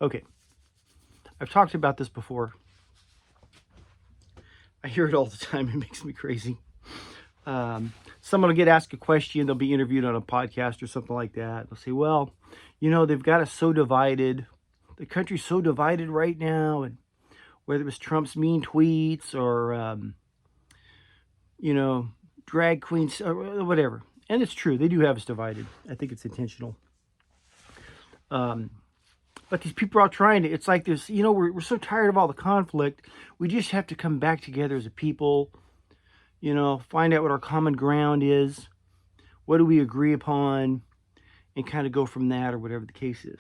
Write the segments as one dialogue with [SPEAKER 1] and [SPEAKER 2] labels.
[SPEAKER 1] Okay, I've talked about this before. I hear it all the time. It makes me crazy. Someone will get asked a question. They'll be interviewed on a podcast or something like that. They'll say, well, they've got us so divided. The country's so divided right now. And whether it was Trump's mean tweets or, drag queens or whatever. And it's true. They do have us divided. I think it's intentional. But these people are all trying to, it's like this, we're so tired of all the conflict. We just have to come back together as a people, find out what our common ground is. What do we agree upon? And kind of go from that or whatever the case is.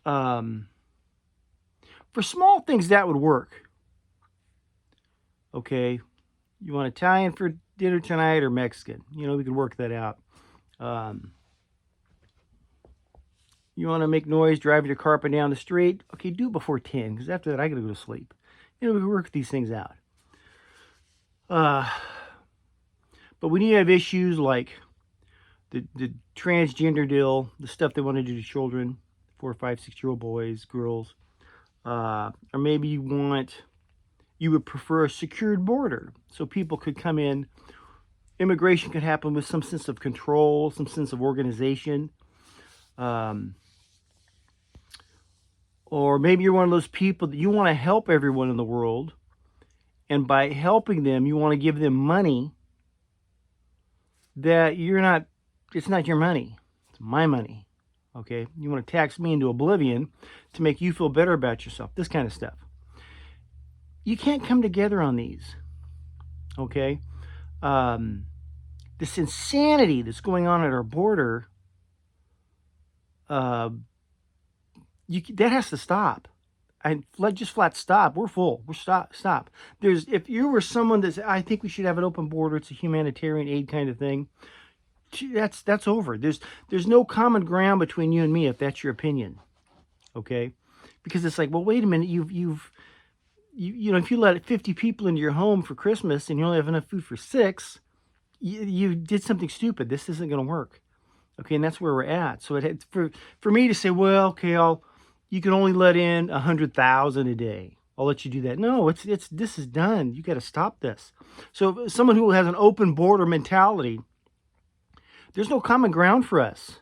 [SPEAKER 1] For small things, that would work. Okay. You want Italian for dinner tonight or Mexican? We could work that out. You want to make noise driving your car up and down the street? Okay, do it before 10, because after that I got to go to sleep. We can work these things out. But when you have issues like the transgender deal, the stuff they want to do to children, 4, 5, 6-year-old boys, girls, or maybe you would prefer a secured border so people could come in. Immigration could happen with some sense of control, some sense of organization. Or maybe you're one of those people that you want to help everyone in the world. And by helping them, you want to give them money that it's not your money. It's my money. Okay? You want to tax me into oblivion to make you feel better about yourself. This kind of stuff. You can't come together on these. Okay? This insanity that's going on at our border, that has to stop. Just flat stop. We're full. We're stop. If you were someone that I think we should have an open border, it's a humanitarian aid kind of thing. That's over. There's no common ground between you and me if that's your opinion. Okay, because it's like, well, wait a minute. If you let 50 people into your home for Christmas and you only have enough food for 6, you did something stupid. This isn't going to work. Okay, and that's where we're at. So for me to say, well, okay, you can only let in 100,000 a day. I'll let you do that. No, this is done. You got to stop this. So someone who has an open border mentality, there's no common ground for us.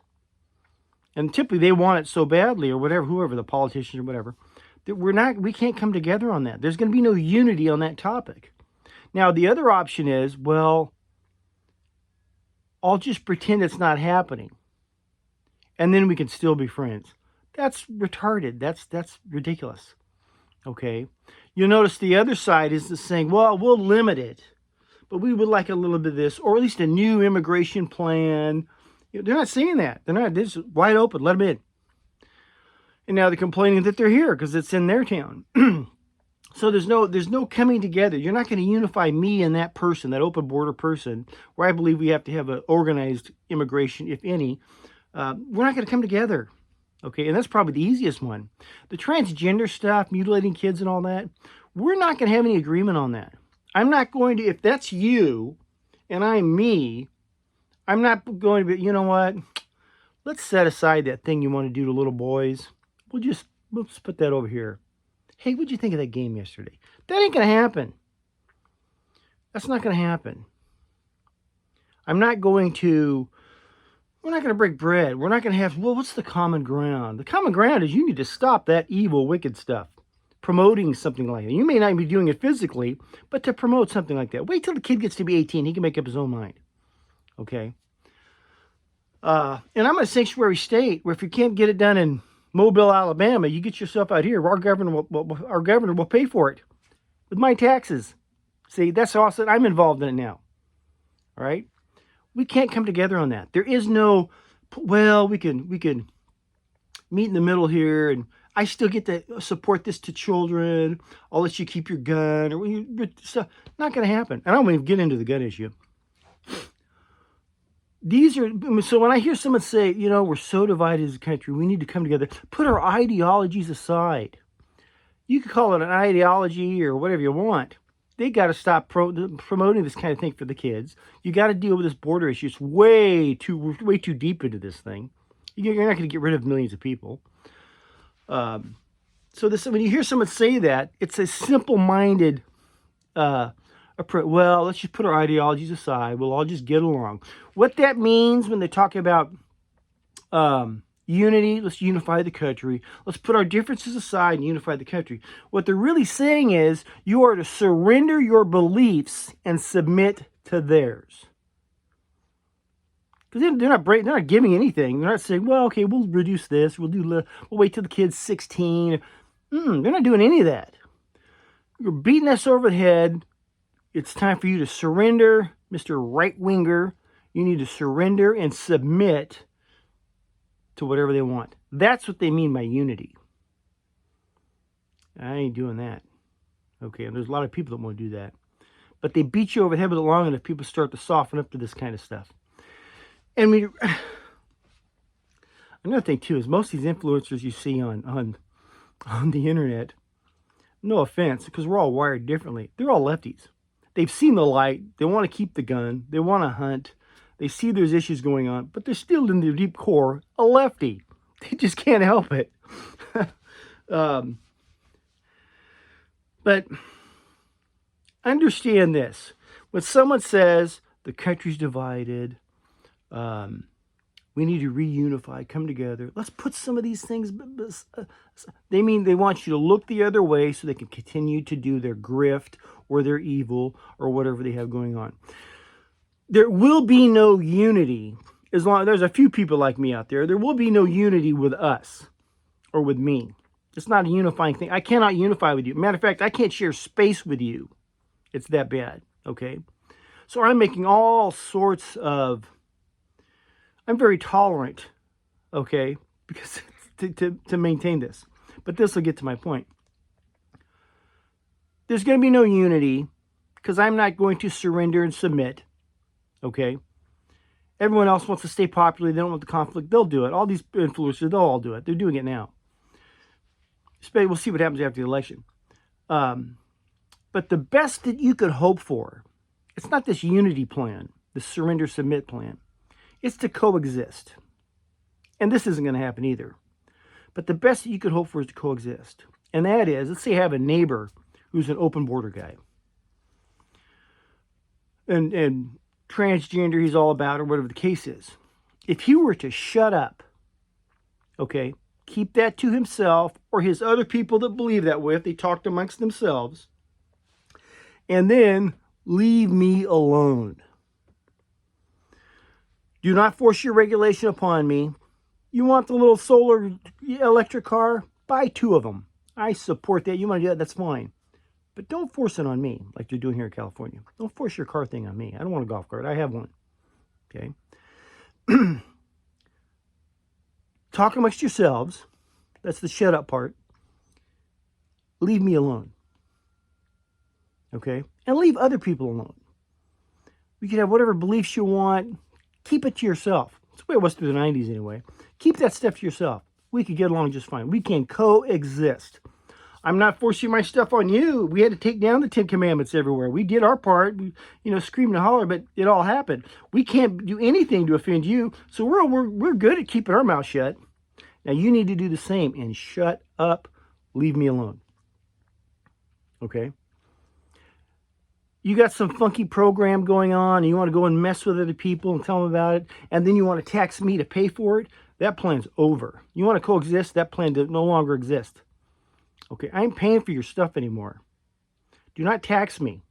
[SPEAKER 1] And typically they want it so badly, or whatever, whoever, the politicians or whatever, that we can't come together on that. There's going to be no unity on that topic. Now, the other option is, well, I'll just pretend it's not happening. And then we can still be friends. That's retarded. That's ridiculous. Okay. You'll notice the other side is saying, well, we'll limit it, but we would like a little bit of this, or at least a new immigration plan. They're not saying that. They're just wide open. Let them in. And now they're complaining that they're here because it's in their town. So there's no coming together. You're not going to unify me and that person, that open border person, where I believe we have to have an organized immigration, if any. We're not going to come together. Okay, and that's probably the easiest one. The transgender stuff, mutilating kids and all that, we're not going to have any agreement on that. I'm not going to, if that's you and I'm me, I'm not going to be, you know what? Let's set aside that thing you want to do to little boys. We'll just put that over here. Hey, what'd you think of that game yesterday? That ain't going to happen. That's not going to happen. We're not going to break bread. We're not going to have, well, what's the common ground? The common ground is you need to stop that evil, wicked stuff. Promoting something like that. You may not be doing it physically, but to promote something like that. Wait till the kid gets to be 18. He can make up his own mind. Okay? And I'm in a sanctuary state where if you can't get it done in Mobile, Alabama, you get yourself out here. Our governor will pay for it with my taxes. See, that's awesome. I'm involved in it now. All right? We can't come together on that. There is no, well, we can meet in the middle here, and I still get to support this to children. I'll let you keep your gun, or stuff. Not going to happen. I don't even get into the gun issue. So when I hear someone say, we're so divided as a country, we need to come together, put our ideologies aside. You could call it an ideology or whatever you want. They got to stop promoting this kind of thing for the kids. You got to deal with this border issue. It's way too deep into this thing. You're not going to get rid of millions of people. So this, when you hear someone say that, it's a simple-minded approach. Well, let's just put our ideologies aside. We'll all just get along. What that means when they talk about unity, let's unify the country. Let's put our differences aside and unify the country. What they're really saying is you are to surrender your beliefs and submit to theirs. Because they're not giving anything. They're not saying, well, okay, we'll reduce this. We'll wait till the kid's 16. They're not doing any of that. You're beating us over the head. It's time for you to surrender, Mr. Right-winger. You need to surrender and submit to whatever they want. That's what they mean by unity. I ain't doing that. Okay, and there's a lot of people that won't do that. But they beat you over the head with it long enough, people start to soften up to this kind of stuff. And another thing too is most of these influencers you see on the internet, no offense, because we're all wired differently. They're all lefties. They've seen the light. They want to keep the gun. They want to hunt. They see there's issues going on, but they're still in their deep core a lefty. They just can't help it. But understand this. When someone says the country's divided, we need to reunify, come together. Let's put some of these things. They mean they want you to look the other way so they can continue to do their grift or their evil or whatever they have going on. There will be no unity as long as there's a few people like me out there. There will be no unity with us or with me. It's not a unifying thing. I cannot unify with you. Matter of fact, I can't share space with you. It's that bad. Okay. So I'm making all sorts of. I'm very tolerant, okay, because to maintain this. But this will get to my point. There's going to be no unity because I'm not going to surrender and submit, okay? Everyone else wants to stay popular. They don't want the conflict. They'll do it. All these influencers, they'll all do it. They're doing it now. We'll see what happens after the election. But the best that you could hope for, it's not this unity plan, the surrender-submit plan. It's to coexist. And this isn't going to happen either. But the best that you could hope for is to coexist. And that is, let's say you have a neighbor who's an open border guy. And transgender, he's all about, or whatever the case is. If he were to shut up, okay, keep that to himself or his other people that believe that way, if they talked amongst themselves, and then leave me alone. Do not force your regulation upon me. You want the little solar electric car? Buy 2 of them. I support that. You want to do that? That's fine. But don't force it on me like you're doing here in California. Don't force your car thing on me. I don't want a golf cart. I have one. Okay? Talk amongst yourselves. That's the shut up part. Leave me alone. Okay? And leave other people alone. You can have whatever beliefs you want. Keep it to yourself. That's the way it was through the 90s anyway. Keep that stuff to yourself. We could get along just fine. We can coexist. I'm not forcing my stuff on you. We had to take down the 10 Commandments everywhere. We did our part. We, screamed and hollered, but it all happened. We can't do anything to offend you, so we're good at keeping our mouth shut. Now you need to do the same and shut up. Leave me alone. Okay? You got some funky program going on, and you want to go and mess with other people and tell them about it, and then you want to tax me to pay for it, that plan's over. You want to coexist, that plan does no longer exist. Okay, I ain't paying for your stuff anymore. Do not tax me.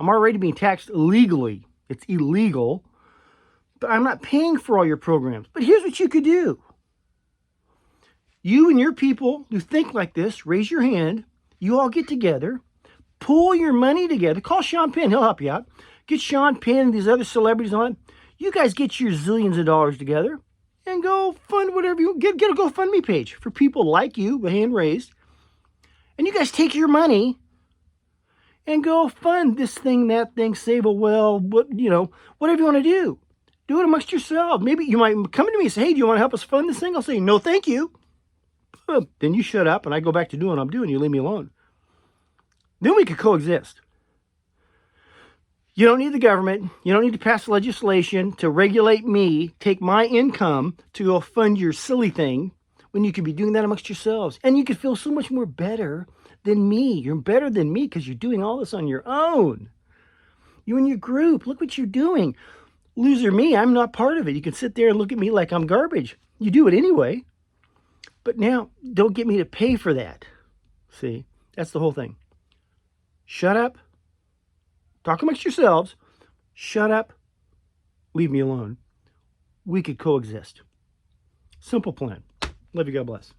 [SPEAKER 1] I'm already being taxed illegally. It's illegal, but I'm not paying for all your programs. But here's what you could do. You and your people who think like this, raise your hand. You all get together. Pull your money together. Call Sean Penn. He'll help you out. Get Sean Penn and these other celebrities on. You guys get your zillions of dollars together and go fund whatever you get. Get a GoFundMe page for people like you, hand raised. And you guys take your money and go fund this thing, that thing, save a well, whatever you want to do. Do it amongst yourself. Maybe you might come to me and say, hey, do you want to help us fund this thing? I'll say, no, thank you. Then you shut up and I go back to doing what I'm doing. You leave me alone. Then we could coexist. You don't need the government. You don't need to pass legislation to regulate me, take my income to go fund your silly thing, when you could be doing that amongst yourselves? And you could feel so much more better than me. You're better than me because you're doing all this on your own. You and your group, look what you're doing. Loser me, I'm not part of it. You can sit there and look at me like I'm garbage. You do it anyway. But now, don't get me to pay for that. See, that's the whole thing. Shut up. Talk amongst yourselves. Shut up. Leave me alone. We could coexist. Simple plan. Love you. God bless.